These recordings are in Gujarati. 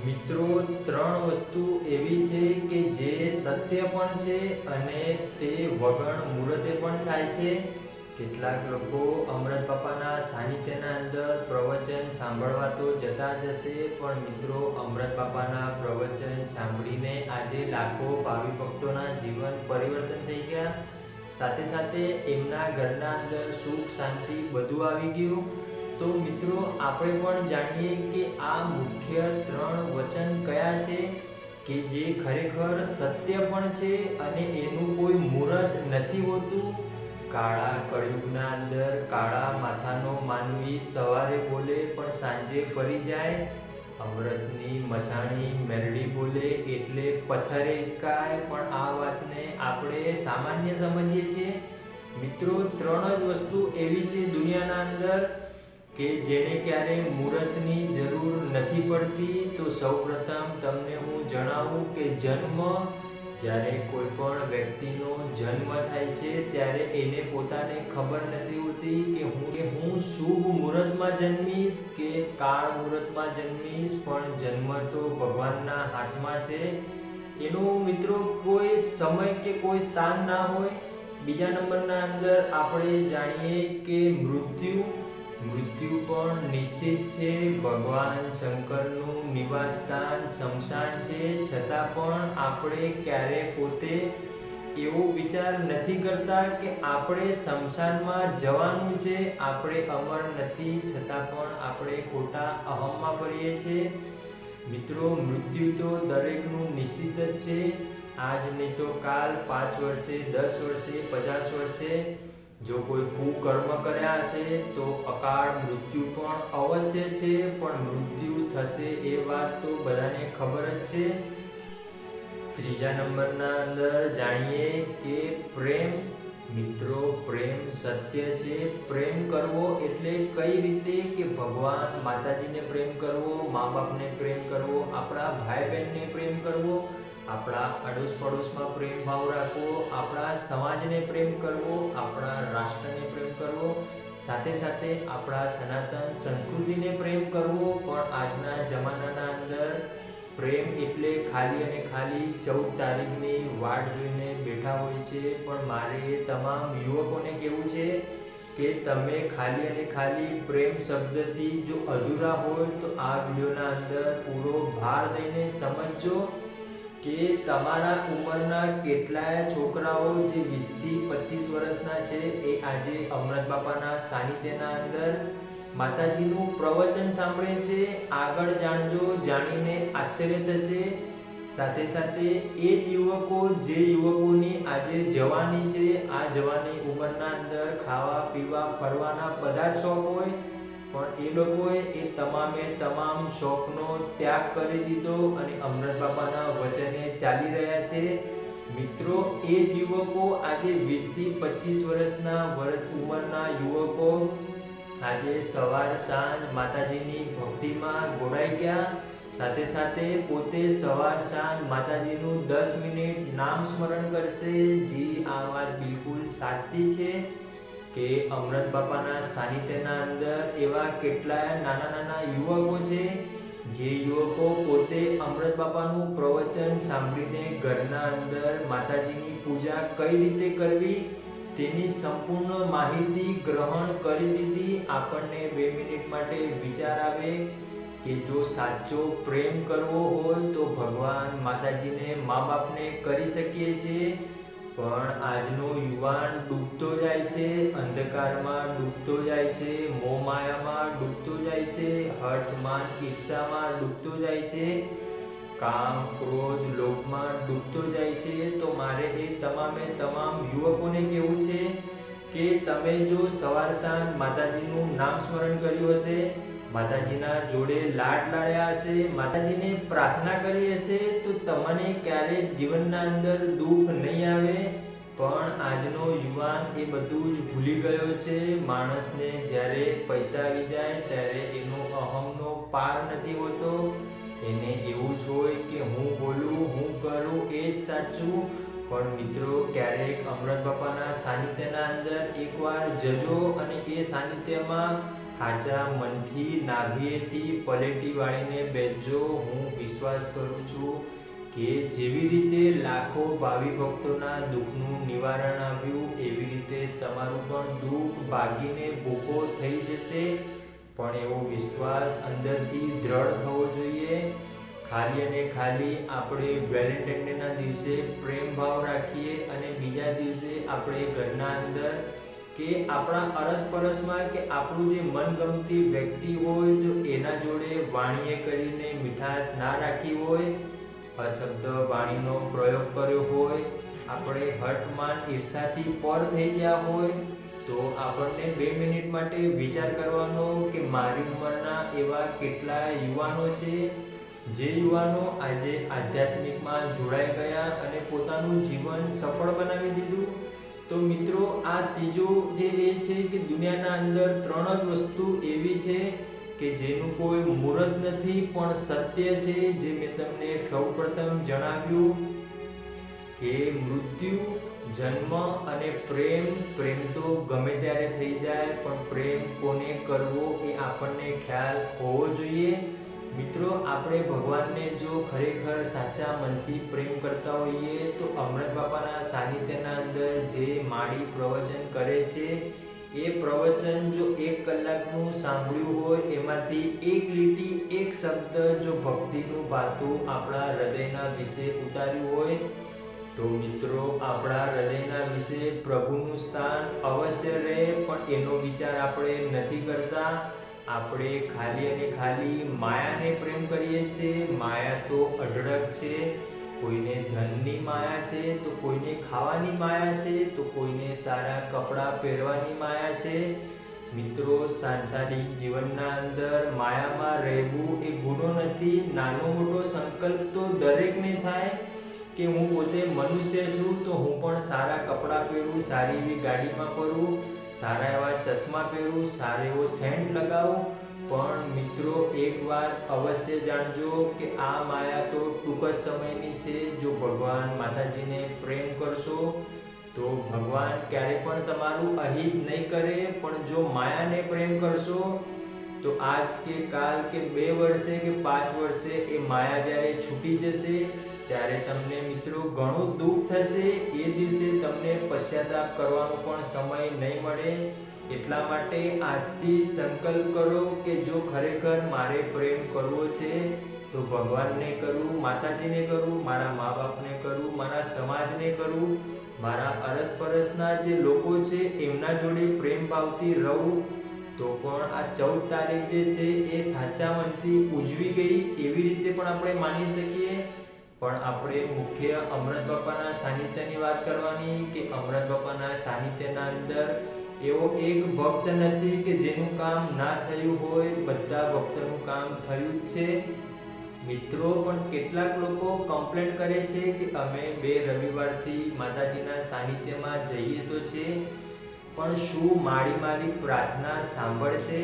મિત્રો, ત્રણ વસ્તુ એવી છે કે જે સત્ય પણ છે અને તે વગણ મુહૂર્તે પણ થાય છે. કેટલાક લોકો અમૃત બાપાના સાનિધ્યના અંદર પ્રવચન સાંભળવા તો જતા જ હશે, પણ મિત્રો, અમૃત બાપાના પ્રવચન સાંભળીને આજે લાખો ભાવિ ભક્તોના જીવન પરિવર્તન થઈ ગયા. સાથે સાથે એમના ઘરના અંદર સુખ શાંતિ બધું આવી ગયું. તો મિત્રો, આપણે પણ જાણીએ કે આ મુખ્ય ત્રણ વચન કયા છે કે જે ખરેખર સત્ય પણ છે અને એનું કોઈ મુહૂર્ત નથી હોતું. કાળા કળયુગના અંદર કાળા માથાનો માનવી સવારે બોલે પણ સાંજે ફરી જાય. અમૃતની મસાણી મેરડી બોલે એટલે પથ્થરે ઇસકાય, પણ આ વાતને આપણે સામાન્ય સમજીએ છીએ. મિત્રો, ત્રણ જ વસ્તુ એવી છે દુનિયાના અંદર કે જેને ક્યારેય મુહૂર્તની જરૂર નથી પડતી. તો સૌપ્રથમ તમને હું જણાવું કે જન્મ. જ્યારે કોઈ પણ વ્યક્તિનો જન્મ થાય છે ત્યારે એને પોતાને ખબર નથી હોતી કે હું શુભ મુહૂર્તમાં જન્મીશ કે કાળ મુહૂર્તમાં જન્મીશ, પણ જન્મ તો ભગવાનના હાથમાં છે. એનું મિત્રો કોઈ સમય કે કોઈ સ્થાન ના હોય. બીજા નંબરના અંદર આપણે જાણીએ કે મૃત્યુ પણ નિશ્ચિત છે. ભગવાન શંકરનું નિવાસ સ્થાન સ્મશાન છે, છતાં પણ આપણે ક્યારે પોતે એવો વિચાર નથી કરતા કે આપણે સ્મશાનમાં જવાનું છે. આપણે અમર નથી, છતાં પણ આપણે ખોટા અહમમાં ફરીએ છીએ. મિત્રો, મૃત્યુ તો દરેકનું નિશ્ચિત જ છે. આજ નહીં તો કાલ, 5 વર્ષે, 10 વર્ષે, 50 વર્ષે જો કોઈ કુકર્મ કર્યા હશે તો અકાળ મૃત્યુ પણ અવશ્ય છે. પણ મૃત્યુ થશે એ વાત તો બધાને ખબર જ છે. ત્રીજા નંબરના અંદર જાણીએ કે પ્રેમ. મિત્રો, પ્રેમ સત્ય છે. પ્રેમ કરવો એટલે કઈ રીતે કે ભગવાન માતાજીને પ્રેમ કરવો, મા બાપને પ્રેમ કરવો, આપણા ભાઈ બહેનને પ્રેમ કરવો, આપણા અડોશ પડોશમાં પ્રેમ ભાવ રાખવો, આપણા સમાજને પ્રેમ કરવો, આપણા રાષ્ટ્રને પ્રેમ કરવો, સાથે સાથે આપણા સનાતન સંસ્કૃતિને પ્રેમ કરવો. પણ આજના જમાનાના અંદર પ્રેમ એટલે ખાલી અને ખાલી 14 તારીખની વાટ જોઈને બેઠા હોય છે. પણ મારે એ તમામ યુવકોને કહેવું છે કે તમે ખાલી અને ખાલી પ્રેમ શબ્દથી જો અધૂરા હોય તો આ વિડીયોના અંદર પૂરો ભાર દઈને સમજજો કે તમારા ઉંમરના કેટલાય છોકરાઓ જે 20 થી 25 વર્ષના છે એ આજે અમૃત બાપાના સાનિધ્યના અંદર માતાજીનું પ્રવચન સાંભળે છે. આગળ જાણજો, જાણીને આશ્ચર્ય થશે. સાથે સાથે એ જ યુવકો જે યુવકોની આજે જવાની છે, આ જવાની ઉંમરના અંદર ખાવા પીવા ફરવાના બધા જ શોખ હોય, પણ એ લોકોએ એ તમામ શોખનો ત્યાગ કરી દીધો અને અમૃત બાપાના વચને ચાલી રહ્યા છે. મિત્રો, એ જ યુવકો આજે 20 થી 25 વર્ષના ઉંમરના યુવકો આજે સવાર સાંજ માતાજીની ભક્તિમાં ગોળાઈ ગયા. સાથે સાથે પોતે સવાર સાંજ માતાજીનું 10 મિનિટ નામ સ્મરણ કરશે. જી, આ વાત બિલકુલ સાચી છે કે અમૃત બાપાના સાનિધ્યના અંદર એવા કેટલાય નાના યુવકો છે જે યુવકો પોતે અમૃત બાપાનું પ્રવચન સાંભળીને ઘરના અંદર માતાજીની પૂજા કઈ રીતે કરવી તેની સંપૂર્ણ માહિતી ગ્રહણ કરી દીધી. આપણને 2 મિનિટ માટે વિચાર આવે કે જો સાચો પ્રેમ કરવો હોય તો ભગવાન માતાજીને મા બાપને કરી શકીએ છીએ. પણ આજનો યુવાન ડૂબતો જાય છે, અંધકારમાં ડૂબતો જાય છે, મોહમાયામાં ડૂબતો જાય છે, હઠમાન ઈર્ષામાં ડૂબતો જાય છે, કામ ક્રોધ લોભમાં ડૂબતો જાય છે. તો મારે એ તમામ યુવકોને કહેવું છે કે તમે જો સવાર સાંજ માતાજીનું નામ સ્મરણ કર્યું હશે, માતાજીના જોડે લાડ લાડ્યા હશે, માતાજીને પ્રાર્થના કરી હશે, તો તમને ક્યારેય જીવનના અંદર દુઃખ નહીં આવે. પણ આજનો યુવાન એ બધું જ ભૂલી ગયો છે. માણસને જ્યારે પૈસા આવી જાય ત્યારે એનો અહમનો પાર નથી હોતો. એને એવું જ હોય કે હું બોલું, હું કરું એ જ સાચું. પણ મિત્રો, ક્યારેક અમૃત બાપાના સાનિધ્યના અંદર એકવાર જજો અને એ સાનિધ્યમાં સાચા મનથી નાભિએથી પલેટી વાળીને બેસજો. હું વિશ્વાસ કરું છું કે જેવી રીતે લાખો ભાવિ ભક્તોના દુઃખનું નિવારણ આવ્યું, એવી રીતે તમારું પણ દુઃખ ભાગીને ભૂખો થઈ જશે. પણ એવો વિશ્વાસ અંદરથી દ્રઢ થવો જોઈએ. ખાલી અને ખાલી આપણે વેલેન્ટાઇન ડેના દિવસે પ્રેમ ભાવ રાખીએ અને બીજા દિવસે આપણે ઘરના અંદર કે આપણા અરસપરસમાં કે આપણું જે મનગમતી વ્યક્તિ હોય, જો એના જોડે વાણીએ કરીને મીઠાશ ના રાખી હોય, અશબ્દ વાણીનો પ્રયોગ કર્યો હોય, આપણે હઠમાન ઈર્ષાથી પર થઈ ગયા હોય, તો આપણને 2 મિનિટ માટે વિચાર કરવાનો કે મારી ઉંમરના એવા કેટલા યુવાનો છે જે યુવાનો આજે આધ્યાત્મિકમાં જોડાઈ ગયા અને પોતાનું જીવન સફળ બનાવી દીધું. તો મિત્રો, આ ત્રીજો જે એ છે કે દુનિયાના અંદર 3 જ વસ્તુ એવી છે કે જેનું કોઈ મુહૂર્ત નથી પણ સત્ય છે, જે મેં તમને સૌપ્રથમ જણાવ્યું કે મૃત્યુ, જન્મ અને પ્રેમ. પ્રેમ તો ગમે ત્યારે થઈ જાય, પણ પ્રેમ કોને કરવો એ આપણને ખ્યાલ હોવો જોઈએ. મિત્રો, આપણે ભગવાનને જો ખરેખર સાચા મનથી પ્રેમ કરતા હોઈએ તો અમૃત બાપાના સાનિધ્યના અંદર જે માળી પ્રવચન કરે છે, એ પ્રવચન જો 1 કલાકનું સાંભળ્યું હોય, એમાંથી એક લીટી, એક શબ્દ જો ભક્તિનું ભાતું આપણા હૃદયના વિશે ઉતાર્યું હોય, તો મિત્રો આપણા હૃદયના વિશે પ્રભુનું સ્થાન અવશ્ય રહે. પણ એનો વિચાર આપણે નથી કરતા. આપણે ખાલી અને ખાલી માયાને પ્રેમ કરીએ છીએ. માયા તો અઢળક છે. કોઈને ધનની માયા છે, તો કોઈને ખાવાની માયા છે, તો કોઈને સારા કપડાં પહેરવાની માયા છે. મિત્રો, સાંસારિક જીવનના અંદર માયામાં રહેવું એ ગુનો નથી. નાનો મોટો સંકલ્પ તો દરેકને થાય કે હું પોતે મનુષ્ય છું, તો હું પણ સારા કપડાં પહેરું, સારી એવી ગાડીમાં ફરું, સારા એવા ચશ્મા પહેરું, સારો એવો સેન્ટ લગાવું. પણ મિત્રો, એક વાત અવશ્ય જાણજો કે આ માયા તો ટૂંક જ સમયની છે. જો ભગવાન માતાજીને પ્રેમ કરશો તો ભગવાન ક્યારે પણ તમારું અહિત નહીં કરે. પણ જો માયાને પ્રેમ કરશો તો આજ કે કાલ કે 2 વર્ષે કે 5 વર્ષે એ માયા જ્યારે છૂટી જશે, ત્યારે તમને મિત્રો ઘણું દુઃખ થશે. એ દિવસે તમને પશ્ચાતાપ કરવાનો પણ સમય નહીં મળે. એટલા માટે આજથી સંકલ્પ કરો કે જો ખરેખર મારે પ્રેમ કરવો છે તો ભગવાનને કરું, માતાજીને કરું, મારા મા બાપને કરું, મારા સમાજને કરું, મારા અરસપરસના જે લોકો છે એમના જોડે પ્રેમ ભાવથી રહું. તો પણ આ 14 તારીખ જે છે એ સાચા મનથી ઉજવી ગઈ એવી રીતે પણ આપણે માની શકીએ. પણ આપણે મુખ્ય અમૃત બાપાના સાનિધ્યની વાત કરવાની કે અમૃત બાપાના સાનિધ્યના અંદર એવો એક ભક્ત નથી કે જેનું કામ ના થયું હોય. બધા ભક્તોનું કામ થયું જ છે. મિત્રો, પણ કેટલાક લોકો કમ્પ્લેન્ટ કરે છે કે અમે 2 રવિવારથી માતાજીના સાનિધ્યમાં જઈએ તો છે, પણ શું મારી પ્રાર્થના સાંભળશે?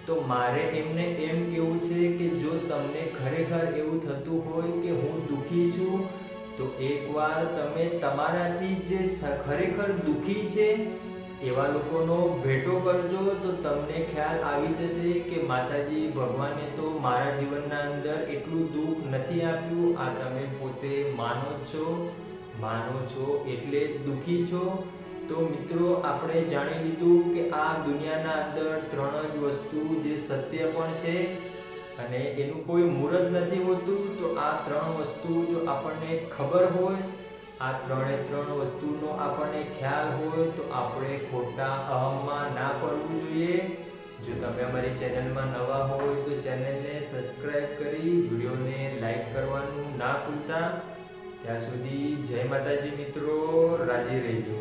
તો મારે એમને એમ કહેવું છે કે જો તમને ખરેખર એવું થતું હોય કે હું દુઃખી છું, તો એકવાર તમે તમારાથી જે ખરેખર દુઃખી છે એવા લોકોનો ભેટો કરજો. તો તમને ખ્યાલ આવી જશે કે માતાજી ભગવાને તો મારા જીવનના અંદર એટલું દુઃખ નથી આપ્યું. આ તમે પોતે માનો છો એટલે દુઃખી છો. તો મિત્રો, આપણે જાણી લીધું કે આ દુનિયાના અંદર 3 જ વસ્તુ જે સત્ય પણ છે અને એનું કોઈ મુહૂર્ત નથી હોતું. તો આ 3 વસ્તુ જો આપણને ખબર હોય, આ 3 વસ્તુનો આપણને ખ્યાલ હોય, તો આપણે ખોટા અહમમાં ના પડવું જોઈએ. જો તમે અમારી ચેનલમાં નવા હોય તો ચેનલને સબસ્ક્રાઇબ કરી વિડીયોને લાઈક કરવાનું ના ભૂલતા. ત્યાં સુધી જય માતાજી મિત્રો, રાજી રહેજો.